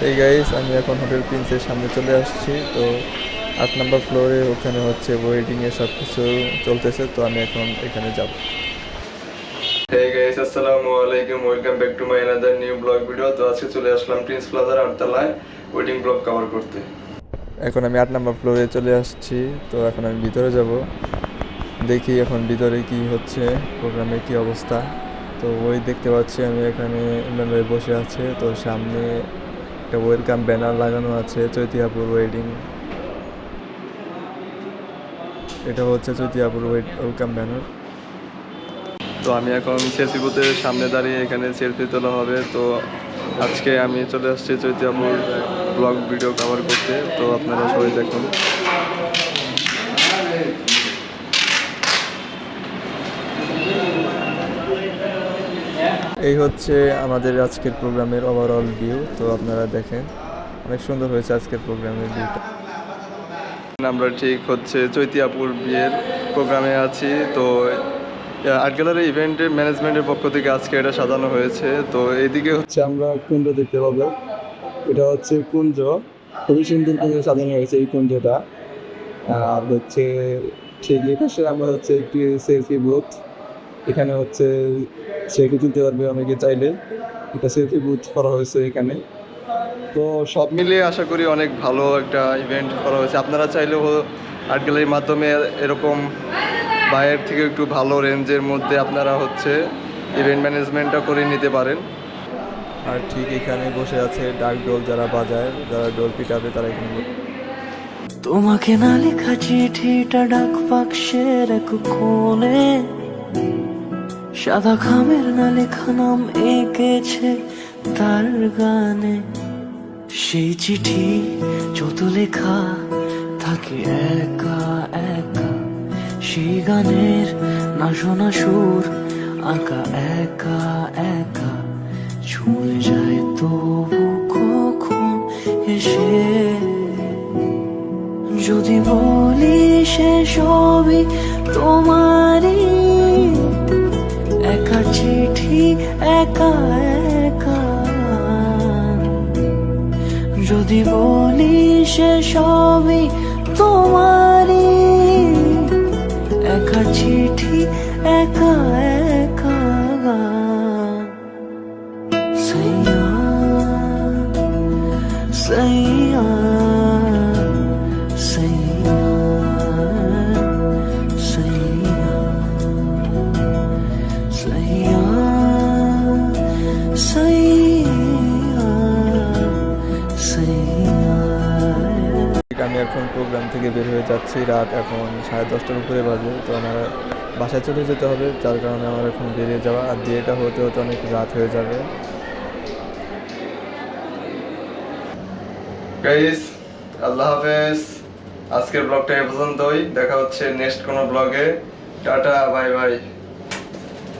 এই গাইস, আমি এখন হোটেল প্রিন্সের সামনে চলে আসছি। তো 8 নম্বর ফ্লোরে ওখানে হচ্ছে ওয়েডিংয়ের সব কিছু চলতেছে, তো আমি এখন এখানে যাব। হে গাইস, আসসালামু আলাইকুম, welcome back to my another new blog video. তো আজকে চলে আসলাম প্রিন্স প্লাজার 8 তলায় ওয়েডিং ব্লগ কভার করতে। এখন আমি 8 নম্বর ফ্লোরে চলে আসছি। তো এখন আমি ভিতরে যাব, দেখি এখন ভিতরে কি হচ্ছে, প্রোগ্রামের কি অবস্থা। তো ওই দেখতে পাচ্ছি আমি এখানে ইমরান ভাই বসে আছে। তো সামনে একটা ওয়েলকাম ব্যানার লাগানো আছে, চৈতিয়াপুর ওয়েডিং। এটা হচ্ছে চৈতিয়াপুর ওয়েলকাম ব্যানার। তো আমি এখন সেলফি বুথের সামনে দাঁড়িয়ে এখানে সেলফি তোলা হবে। তো আজকে আমি চলে আসছি চৈতিয়াপুর ব্লগ ভিডিও কভার করতে। তো আপনারা সবাই দেখুন। এই হচ্ছে আমাদের আজকের প্রোগ্রামের ওভারঅল ভিউ। তো আপনারা দেখেন, অনেক সুন্দর হয়েছে আজকের প্রোগ্রামের ভিউটা। আমরা ঠিক হচ্ছে চৈতিয়াপুর বিয়ের প্রোগ্রামে আছি। তো আর্ট গ্যালারি ইভেন্টের ম্যানেজমেন্টের পক্ষ থেকে আজকে এটা সাজানো হয়েছে। তো এইদিকে হচ্ছে আমরা কুঞ্জ দেখতে পাবো। এটা হচ্ছে কুঞ্জ, খুবই সুন্দর করে সাজানো হয়েছে এই কুঞ্জটা। আর হচ্ছে ঠিক এই পাশে আমরা হচ্ছে একটি সেলফি বুথ। এখানে হচ্ছে সেলফি তুলতে পারবে অনেকে চাইলে। এটা সেলফি বুথ করা হয়েছে এখানে। তো সব মিলিয়ে আশা করি অনেক ভালো একটা ইভেন্ট করা হয়েছে। আপনারা চাইলেও আর্ট গ্যালারির মাধ্যমে এরকম বাইরের থেকে একটু ভালো রেঞ্জের মধ্যে আপনারা হচ্ছে ইভেন্ট ম্যানেজমেন্টটা করে নিতে পারেন। আর ঠিক এখানে বসে আছে ডাক ডোল, যারা বাজায়, যারা ডোল পিটাবে তারা এখানে। তোমাকে না লেখা চিঠিটা ডাক বাক্সের এক কোণে, সাদা খামের না লেখা নাম এঁকেছে তার গানে। সেই চিঠি যত লেখা থাকে একা একা, সেই গানের না শোনা সুর আঁকা একা একা, ছুঁয়ে যায় তবু কখন এসে। যদি বলি সে সবই তোমারই, একা চিঠি একা একা। যদি বলি সে সবই তোমারই, একা চিঠি একা একা। সাইয়া সাইয়া আমি এখন প্রোগ্রাম থেকে বের হয়ে যাচ্ছি। রাত এখন 10:30টার উপরে বাজে। তো আমার বাসায় চলে যেতে হবে, যার কারণে আমার এখন বেরিয়ে যাওয়া। আর বিয়েটা হতে হতে অনেক রাত হয়ে যাবে। গাইস, আল্লাহ হাফেজ। আজকের ব্লগটা এ পর্যন্তই। দেখা হচ্ছে নেক্সট কোনো ব্লগে। Tata, bye bye.